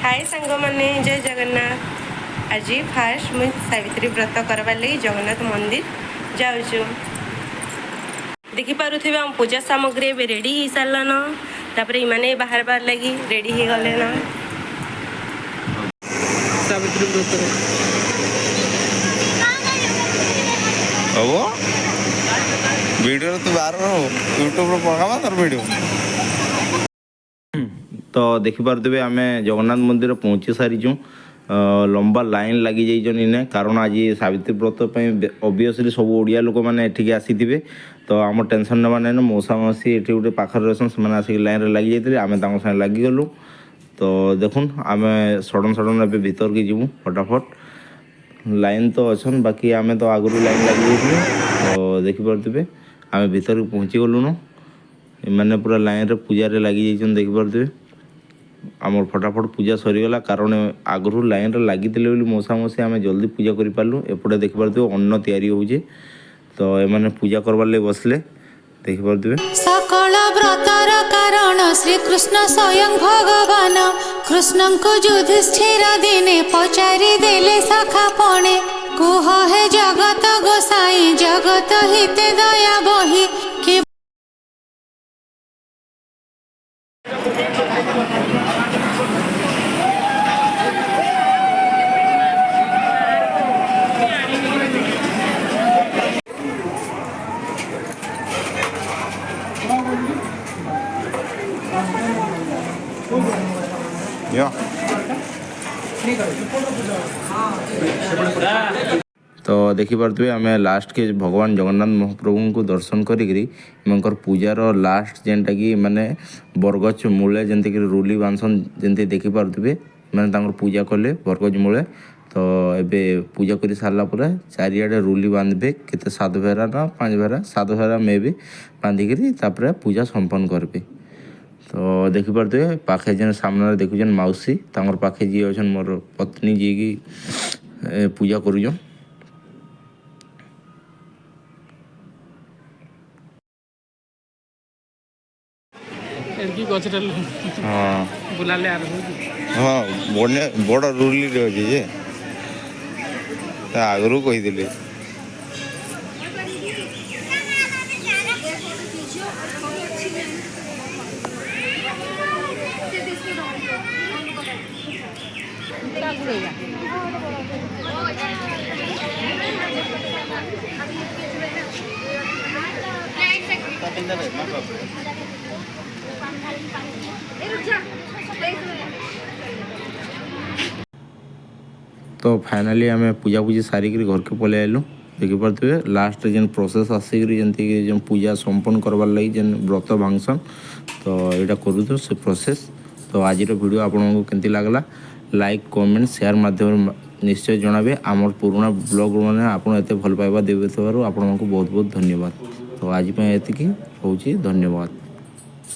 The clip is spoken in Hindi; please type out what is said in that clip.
हाय सांग मैंने जय जगन्नाथ। आज फास्ट मुझे सावित्री व्रत करवार लगी जगन्नाथ मंदिर जाऊँ। देखिपे आम पूजा सामग्री ए रेडी हो सारान। तापर इमाने बाहर बाहर लगी रेडी हो गले ना सावित्री व्रत हबो वीडियो तो बाहर यूट्यूब पकामा तार वीडियो तो देखिपे आम जगन्नाथ मंदिर पहुँची सारीचु। लंबा लाइन लगी जाइए इने कारण आज सावित्री व्रत ऑब्वियसली सब ओडिया लोक मैंने एठिक आसी तो आम टेंशन ना ना मौसा मौसी ये गोटे पाखर रही से आसिक लाइन लगी जाते आम सागे लगिगलु। तो देखुन आम सडन सडन ए भीतर की जीवु फटाफट लाइन तो अच्छन बाकी आम तो आगु लाइन लगी जाइए। तो देखिपे आम भीतर पहुँची गलुन मैंने पूरा लाइन रे पूजा लगी जाइए देखिपे आमर फटाफट पूजा सरीगला कारण आगु लाइन रे लगी मौसा मौसी आम जल्दी पूजा कर पार्लु। एपटे देखिपे अन्न तैयारी होचे तो एमाने पूजा करवार लगे बसले देखिपे सकल व्रतर कारण श्री कृष्ण स्वयं भगवान कृष्ण को युधिष्ठिर दिने पचारि देले सखा पणे कुह हे जगत गोसाई जगत हिते दया बही कि तो देखिपे आम लास्ट के भगवान जगन्नाथ महाप्रभु को दर्शन कर पूजार लास्ट जेनटा कि माने बरगछ मूले जमती रुली बांधसन जमती देखिपे मैंने पूजा कले बरगछ मूले। तो एबे पूजा कर सारा चारिआडे रुली बांधे केते 7 भेरा ना 5 भेरा 7 भेरा मे भी बांधिकी पूजा संपन्न करेंगे। तो देखिपे पाखे जेन सामने देखुन मौसी तमर पाखे जी अच्छा मोर पत्नी जी की पूजा करुँ। हाँ हाँ बड़ रुली अच्छे आगु कही तो फाइनाली आम पूजा पूजी सारिक घर के पलि आलु। देखिपे लास्ट जेन प्रोसेस आसिक जन पूजा संपन्न करवार लगी जेन व्रत भांगसन तो यहाँ करूँ से प्रोसेस। तो आज वीडियो आपको केमती लगला लाइक कमेंट शेयर माध्यम निश्चय जनाबे। आमर पुराना ब्लॉग मैंने आप भल पाइबा देवे आपको बहुत बहुत धन्यवाद। तो आज ये धन्यवाद।